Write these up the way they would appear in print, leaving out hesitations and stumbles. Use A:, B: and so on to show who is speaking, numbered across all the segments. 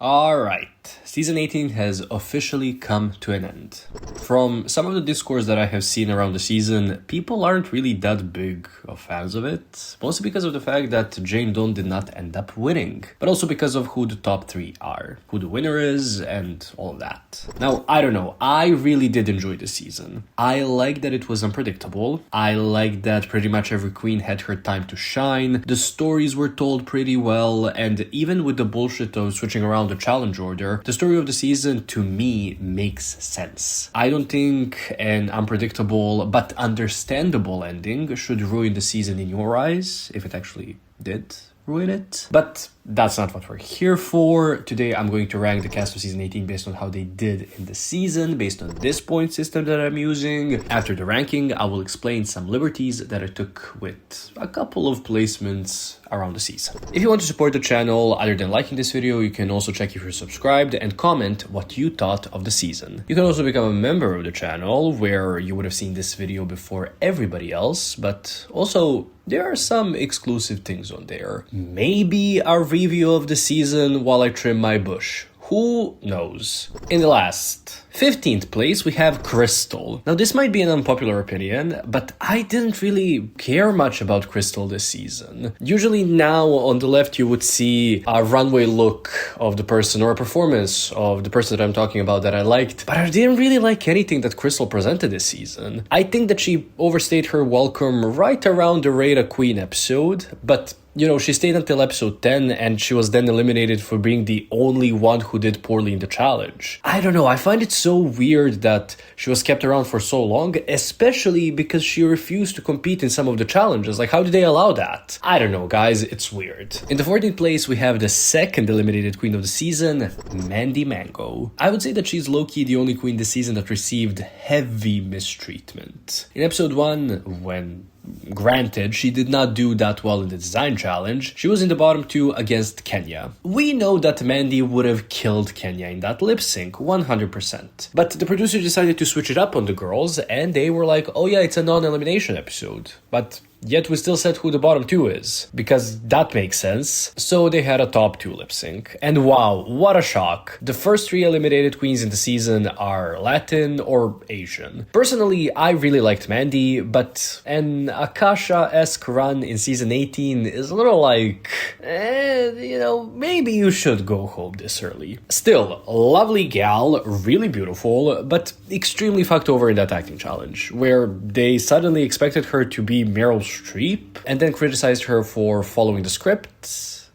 A: Alright, season 18 has officially come to an end. From some of the discourse that I have seen around the season, people aren't really that big of fans of it, mostly because of the fact that Jane Dawn did not end up winning, but also because of who the top 3 are, who the winner is, and all of that. Now, I don't know, I really did enjoy the season. I like that it was unpredictable, I like that pretty much every queen had her time to shine, the stories were told pretty well, and even with the bullshit of switching around the challenge order, the story of the season to me makes sense. I don't think an unpredictable but understandable ending should ruin the season in your eyes, if it actually did ruin it. But that's not what we're here for. Today I'm going to rank the cast of season 18 based on how they did in the season, based on this point system that I'm using. After the ranking, I will explain some liberties that I took with a couple of placements around the season. If you want to support the channel, other than liking this video, you can also check if you're subscribed and comment what you thought of the season. You can also become a member of the channel, where you would have seen this video before everybody else, but also there are some exclusive things on there. Maybe a review of the season while I trim my bush. Who knows? In the last 15th place, we have Crystal. Now, this might be an unpopular opinion, but I didn't really care much about Crystal this season. Usually now on the left, you would see a runway look of the person or a performance of the person that I'm talking about that I liked, but I didn't really like anything that Crystal presented this season. I think that she overstayed her welcome right around the Rate a Queen episode, but you know, she stayed until episode 10 and she was then eliminated for being the only one who did poorly in the challenge. I don't know, I find it so weird that she was kept around for so long, especially because she refused to compete in some of the challenges. Like, how did they allow that? I don't know, guys, it's weird. In the 14th place, we have the second eliminated queen of the season, Mandy Mango. I would say that she's low-key the only queen this season that received heavy mistreatment. In episode 1, when granted, she did not do that well in the design challenge, she was in the bottom 2 against Kenya. We know that Mandy would have killed Kenya in that lip sync, 100%. But the producer decided to switch it up on the girls, and they were like, oh yeah, it's a non-elimination episode. But yet we still said who the bottom 2 is, because that makes sense. So they had a top 2 lip sync. And wow, what a shock. The first 3 eliminated queens in the season are Latin or Asian. Personally, I really liked Mandy, but an Akasha-esque run in season 18 is a little like, you know, maybe you should go home this early. Still, lovely gal, really beautiful, but extremely fucked over in that acting challenge, where they suddenly expected her to be Meryl Streep and then criticized her for following the script.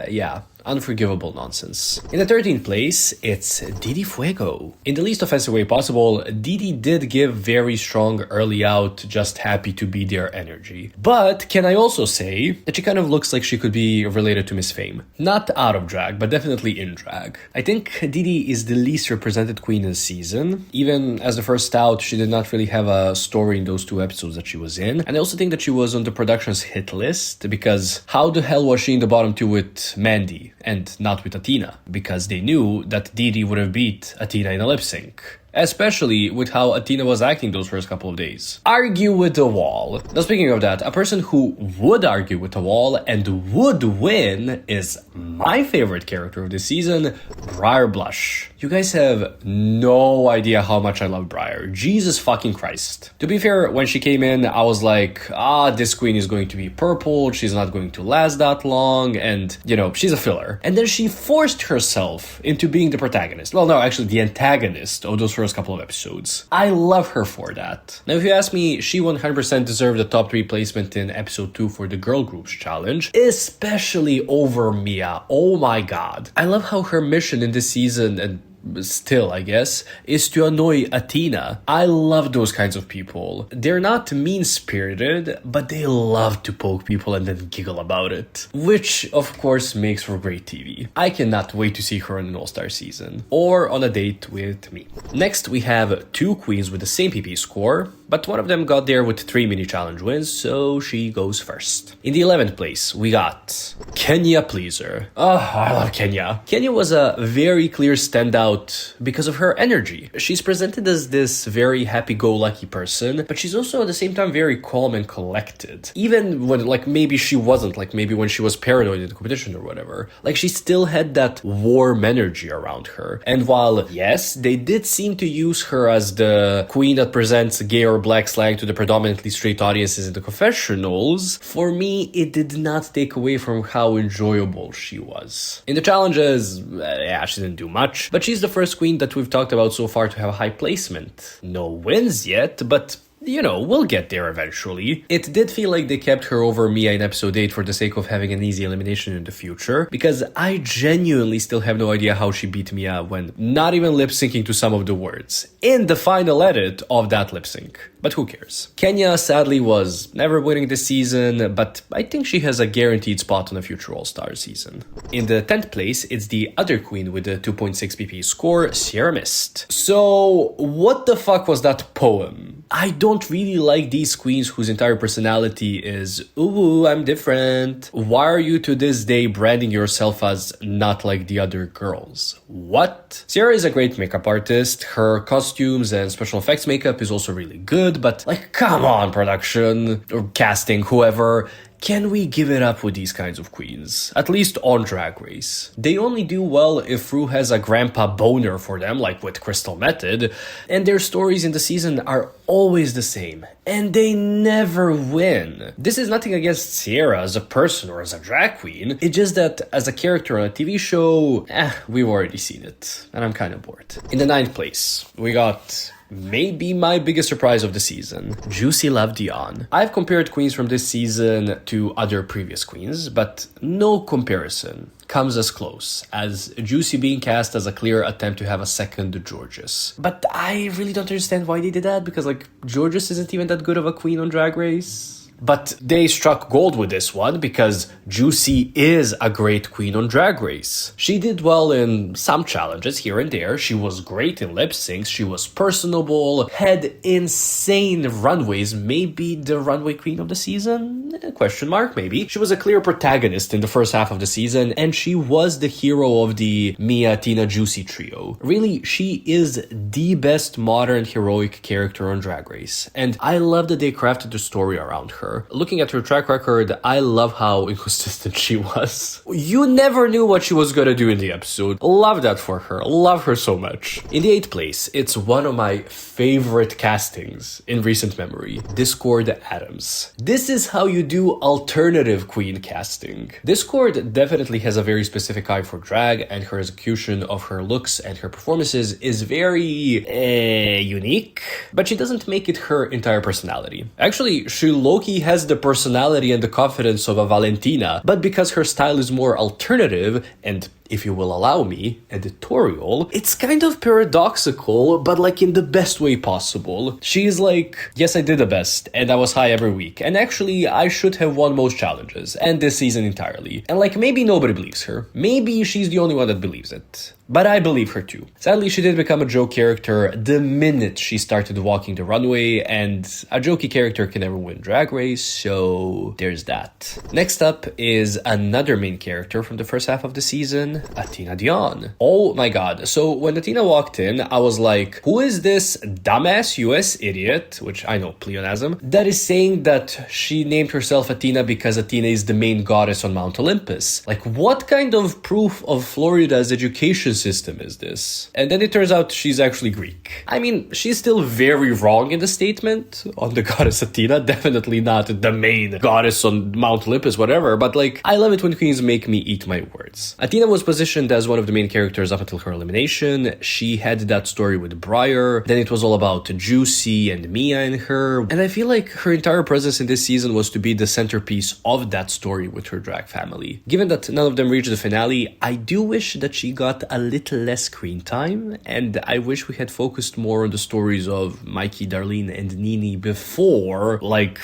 A: Yeah, unforgivable nonsense. In the 13th place, it's Didi Fuego. In the least offensive way possible, Didi did give very strong early out, just happy to be there energy. But can I also say that she kind of looks like she could be related to Miss Fame? Not out of drag, but definitely in drag. I think Didi is the least represented queen in the season. Even as the first out, she did not really have a story in those 2 episodes that she was in. And I also think that she was on the production's hit list, because how the hell was she in the bottom 2 with Mandy and not with Athena? Because they knew that Didi would have beat Athena in a lip sync. Especially with how Athena was acting those first couple of days. Argue with the wall. Now, speaking of that, a person who would argue with the wall and would win is my favorite character of this season, Briar Blush. You guys have no idea how much I love Briar. Jesus fucking Christ. To be fair, when she came in, I was like, this queen is going to be purple, she's not going to last that long, and, you know, she's a filler. And then she forced herself into being the protagonist. Well, no, actually the antagonist of those first couple of episodes. I love her for that. Now, if you ask me, she 100% deserved the top 3 placement in episode 2 for the girl groups challenge, especially over Mia. Oh my god. I love how her mission in this season, and still, I guess, is to annoy Athena. I love those kinds of people. They're not mean-spirited, but they love to poke people and then giggle about it. Which, of course, makes for great TV. I cannot wait to see her on an All-Star season. Or on a date with me. Next, we have 2 queens with the same PP score, but one of them got there with 3 mini challenge wins, so she goes first. In the 11th place, we got Kenya Pleaser. Oh, I love Kenya. Kenya was a very clear standout because of her energy. She's presented as this very happy-go-lucky person, but she's also at the same time very calm and collected. Even when, like, maybe she wasn't, like maybe when she was paranoid in the competition or whatever, like she still had that warm energy around her. And while, yes, they did seem to use her as the queen that presents gay or black slang to the predominantly straight audiences in the confessionals, for me, it did not take away from how enjoyable she was. In the challenges, yeah, she didn't do much, but she's the first queen that we've talked about so far to have a high placement. No wins yet, but you know, we'll get there eventually. It did feel like they kept her over Mia in episode 8 for the sake of having an easy elimination in the future, because I genuinely still have no idea how she beat Mia when not even lip-syncing to some of the words in the final edit of that lip-sync. But who cares? Kenya sadly was never winning this season, but I think she has a guaranteed spot on a future All-Star season. In the 10th place, it's the other queen with the 2.6 pp score, Sierra Mist. So, what the fuck was that poem? I don't really like these queens whose entire personality is, ooh, I'm different. Why are you to this day branding yourself as not like the other girls? What? Sierra is a great makeup artist. Her costumes and special effects makeup is also really good, but like, come on, production or casting, whoever. Can we give it up with these kinds of queens? At least on Drag Race. They only do well if Ru has a grandpa boner for them, like with Crystal Method, and their stories in the season are always the same, and they never win. This is nothing against Sierra as a person or as a drag queen, it's just that as a character on a TV show, we've already seen it, and I'm kind of bored. In the 9th place, we got maybe my biggest surprise of the season, Juicy Love Dion. I've compared queens from this season to other previous queens, but no comparison comes as close as Juicy being cast as a clear attempt to have a second Georges. But I really don't understand why they did that, because like Georges isn't even that good of a queen on Drag Race. But they struck gold with this one because Juicy is a great queen on Drag Race. She did well in some challenges here and there. She was great in lip syncs. She was personable, had insane runways. Maybe the runway queen of the season? Question mark, maybe. She was a clear protagonist in the first half of the season, and she was the hero of the Mia, Tina, Juicy trio. Really, she is the best modern heroic character on Drag Race. And I love that they crafted the story around her. Looking at her track record, I love how inconsistent she was. You never knew what she was gonna do in the episode. Love that for her. Love her so much. In the 8th place, it's one of my favorite castings in recent memory, Discord Adams. This is how you do alternative queen casting. Discord definitely has a very specific eye for drag, and her execution of her looks and her performances is very unique, but she doesn't make it her entire personality. Actually, she low-key has the personality and the confidence of a Valentina, but because her style is more alternative and, if you will allow me, editorial, it's kind of paradoxical, but like in the best way possible. She is like, yes, I did the best, and I was high every week, and actually, I should have won most challenges, and this season entirely. And like, maybe nobody believes her. Maybe she's the only one that believes it. But I believe her too. Sadly, she did become a joke character the minute she started walking the runway, and a jokey character can never win Drag Race, so there's that. Next up is another main character from the first half of the season, Athena Dion. Oh my god. So when Athena walked in, I was like, who is this dumbass US idiot, which I know, pleonasm, that is saying that she named herself Athena because Athena is the main goddess on Mount Olympus? Like, what kind of proof of Florida's education system is this? And then it turns out she's actually Greek. I mean, she's still very wrong in the statement on the goddess Athena, definitely not the main goddess on Mount Olympus, whatever, but like, I love it when queens make me eat my words. Athena was positioned as one of the main characters up until her elimination. She had that story with Briar, then it was all about Juicy and Mia and her, and I feel like her entire presence in this season was to be the centerpiece of that story with her drag family. Given that none of them reached the finale, I do wish that she got a little less screen time, and I wish we had focused more on the stories of Mikey, Darlene, and Nini before, like,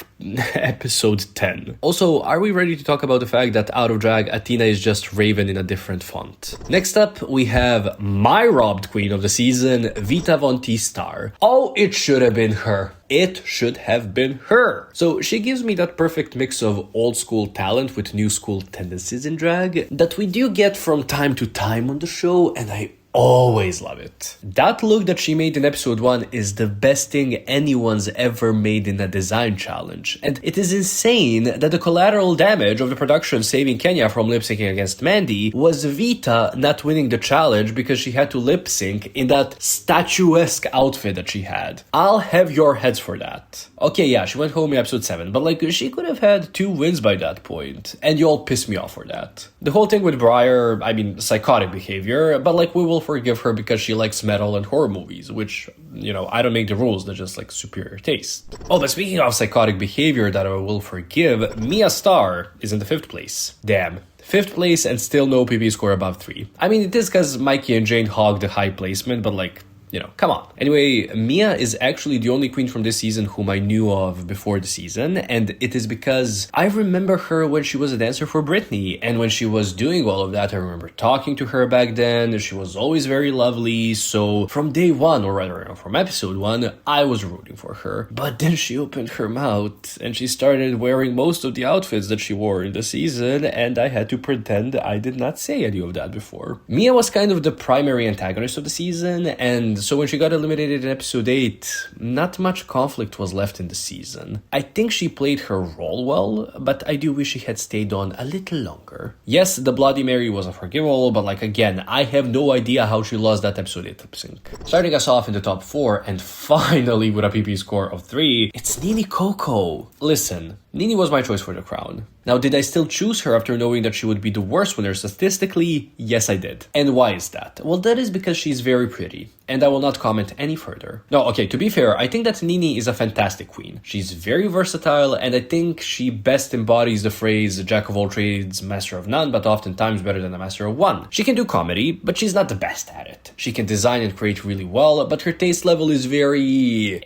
A: episode 10. Also, are we ready to talk about the fact that out of drag, Athena is just Raven in a different font. Next up, we have my robbed queen of the season, Vita Von T-Star. Oh, it should have been her. It should have been her. So she gives me that perfect mix of old school talent with new school tendencies in drag that we do get from time to time on the show, and I always love it. That look that she made in episode 1 is the best thing anyone's ever made in a design challenge. And it is insane that the collateral damage of the production saving Kenya from lip-syncing against Mandy was Vita not winning the challenge because she had to lip-sync in that statuesque outfit that she had. I'll have your heads for that. Okay, yeah, she went home in episode 7, but like, she could have had 2 wins by that point, and you all pissed me off for that. The whole thing with Briar, I mean, psychotic behavior, but like, we will forgive her because she likes metal and horror movies, which, you know, I don't make the rules, they're just like superior taste. Oh, but speaking of psychotic behavior that I will forgive, Mia Star is in the 5th place. Damn. 5th place and still no PB score above 3. I mean, it is because Mikey and Jane hogged the high placement, but like, you know, come on. Anyway, Mia is actually the only queen from this season whom I knew of before the season, and it is because I remember her when she was a dancer for Britney, and when she was doing all of that, I remember talking to her back then. She was always very lovely, so from day 1, or rather from episode 1, I was rooting for her. But then she opened her mouth, and she started wearing most of the outfits that she wore in the season, and I had to pretend I did not say any of that before. Mia was kind of the primary antagonist of the season, and so when she got eliminated in episode 8, not much conflict was left in the season. I think she played her role well, but I do wish she had stayed on a little longer. Yes, the Bloody Mary was unforgivable, but like again, I have no idea how she lost that episode 8 lip sync. Starting us off in the top 4, and finally with a PP score of 3, it's Nini Coco. Listen, Nini was my choice for the crown. Now, did I still choose her after knowing that she would be the worst winner statistically? Yes, I did. And why is that? Well, that is because she's very pretty, and I will not comment any further. No, okay, to be fair, I think that Nini is a fantastic queen. She's very versatile, and I think she best embodies the phrase jack of all trades, master of none, but oftentimes better than a master of one. She can do comedy, but she's not the best at it. She can design and create really well, but her taste level is very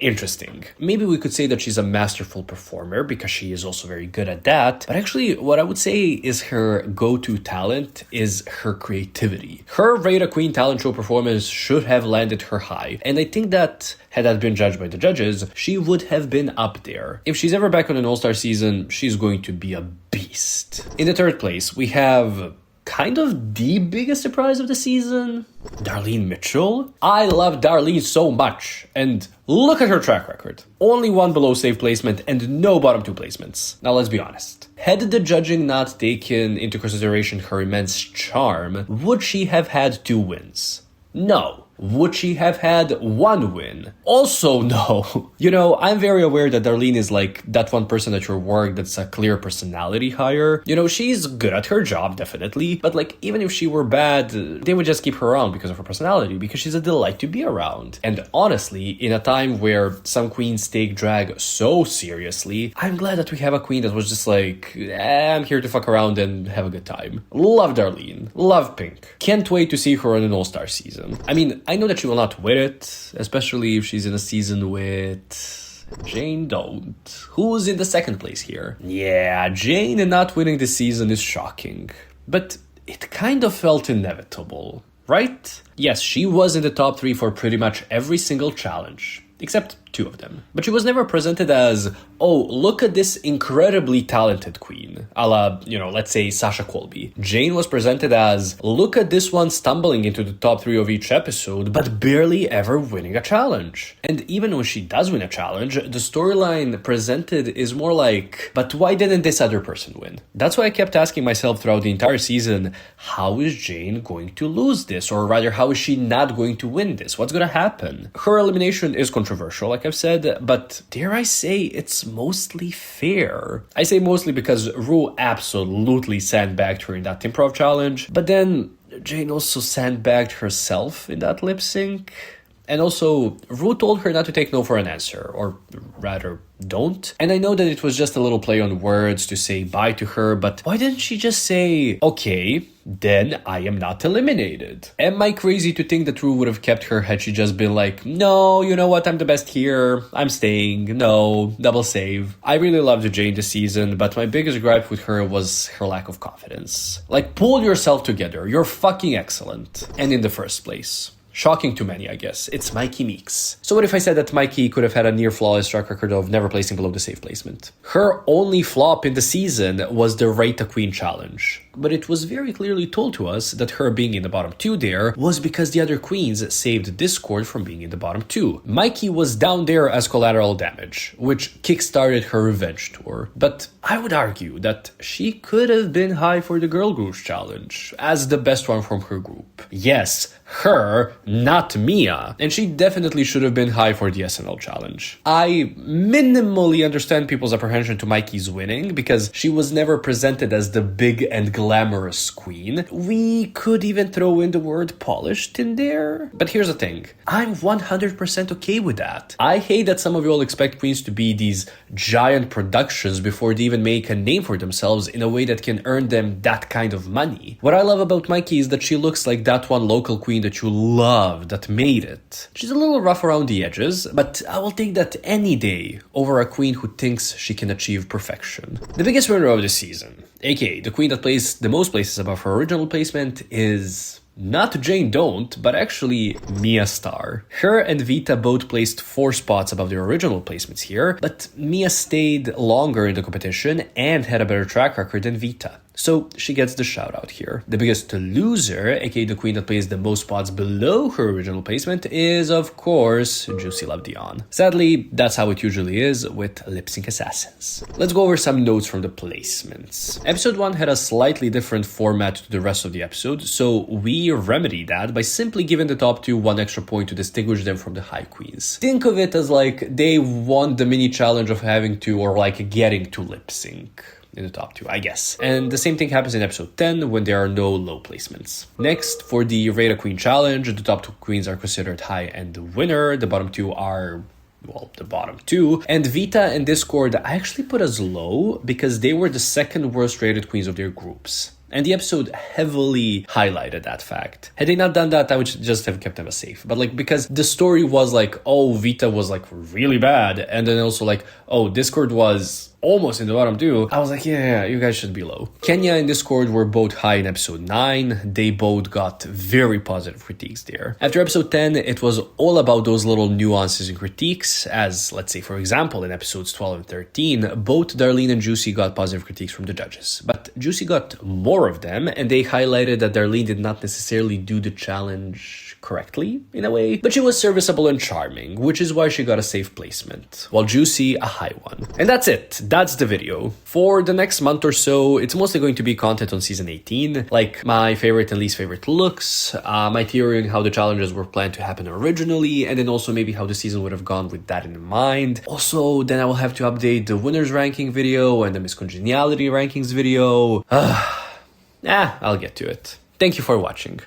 A: interesting. Maybe we could say that she's a masterful performer because she is also very good at that, but actually what I would say is her go-to talent is her creativity. Her Rita Queen talent show performance should have landed her high, and I think that had that been judged by the judges, she would have been up there. If she's ever back on an all-star season, she's going to be a beast. In the 3rd place, we have kind of the biggest surprise of the season, Darlene Mitchell. I love Darlene so much, and look at her track record. Only 1 below safe placement and no bottom 2 placements. Now let's be honest. Had the judging not taken into consideration her immense charm, would she have had 2 wins? No. Would she have had 1 win? Also no. You know, I'm very aware that Darlene is like that one person at your work that's a clear personality hire. You know, she's good at her job, definitely, but like, even if she were bad, they would just keep her around because of her personality, because she's a delight to be around. And honestly, in a time where some queens take drag so seriously, I'm glad that we have a queen that was just like, I'm here to fuck around and have a good time. Love Darlene. Love Pink. Can't wait to see her on an all-star season. I mean, I know that she will not win it, especially if she's in a season with Jane Don't. Who's in the 2nd place here? Yeah, Jane not winning this season is shocking. But it kind of felt inevitable, right? Yes, she was in the top 3 for pretty much every single challenge, except 2 of them. But she was never presented as, oh, look at this incredibly talented queen, a la, you know, let's say Sasha Colby. Jane was presented as, look at this one stumbling into the top 3 of each episode, but barely ever winning a challenge. And even when she does win a challenge, the storyline presented is more like, but why didn't this other person win? That's why I kept asking myself throughout the entire season, how is Jane going to lose this? Or rather, how is she not going to win this? What's gonna happen? Her elimination is controversial, like I've said, but dare I say it's mostly fair. I say mostly because Ru absolutely sandbagged her in that improv challenge, but then Jane also sandbagged herself in that lip sync. And also, Ru told her not to take no for an answer, or rather, don't. And I know that it was just a little play on words to say bye to her, but why didn't she just say, okay, then I am not eliminated? Am I crazy to think that Ru would have kept her had she just been like, no, you know what, I'm the best here, I'm staying, no, double save. I really loved Jane this season, but my biggest gripe with her was her lack of confidence. Like, pull yourself together, you're fucking excellent. And in the first place. Shocking to many, I guess. It's Mikey Meeks. So what if I said that Mikey could have had a near flawless track record of never placing below the safe placement? Her only flop in the season was the Rate a Queen challenge. But it was very clearly told to us that her being in the bottom 2 there was because the other queens saved Discord from being in the bottom 2. Mikey was down there as collateral damage, which kickstarted her revenge tour. But I would argue that she could have been high for the Girl Groups challenge, as the best one from her group. Yes, her, not Mia. And she definitely should have been high for the SNL challenge. I minimally understand people's apprehension to Mikey's winning, because she was never presented as the big and glamorous queen. We could even throw in the word polished in there. But here's the thing. I'm 100% okay with that. I hate that some of you all expect queens to be these giant productions before they even make a name for themselves in a way that can earn them that kind of money. What I love about Mikey is that she looks like that one local queen that you love that made it. She's a little rough around the edges, but I will take that any day over a queen who thinks she can achieve perfection. The biggest winner of the season, aka the queen that placed the most places above her original placement, is not Jane Don't, but actually Mia Star. Her and Vita both placed 4 spots above their original placements here, but Mia stayed longer in the competition and had a better track record than Vita. So she gets the shout out here. The biggest loser, aka the queen that placed the most spots below her original placement, is of course Juicy Love Dion. Sadly, that's how it usually is with lip sync assassins. Let's go over some notes from the placements. Episode 1 had a slightly different format to the rest of the episode, so we remedied that by simply giving the top 2 1 extra point to distinguish them from the high queens. Think of it as like they won the mini challenge of having to, or like getting to lip sync in the top 2, I guess. And the same thing happens in episode 10 when there are no low placements. Next, for the Rate a Queen challenge, the top 2 queens are considered high and the winner. The bottom 2 are, well, the bottom 2. And Vita and Discord I actually put as low because they were the second worst rated queens of their groups. And the episode heavily highlighted that fact. Had they not done that, I would just have kept them as safe. But like, because the story was like, oh, Vita was like really bad. And then also like, oh, Discord was almost in the bottom 2. I was like, yeah, you guys should be low. Kenya and Discord were both high in episode 9. They both got very positive critiques there. After episode 10, it was all about those little nuances and critiques, as let's say, for example, in episodes 12 and 13, both Darlene and Juicy got positive critiques from the judges. But Juicy got more of them, and they highlighted that Darlene did not necessarily do the challenge correctly, in a way, but she was serviceable and charming, which is why she got a safe placement, while Juicy a high one. And that's it. That's the video. For the next month or so, it's mostly going to be content on season 18, like my favorite and least favorite looks, my theory on how the challenges were planned to happen originally, and then also maybe how the season would have gone with that in mind. Also, then I will have to update the winners ranking video and the Miss Congeniality rankings video. I'll get to it. Thank you for watching.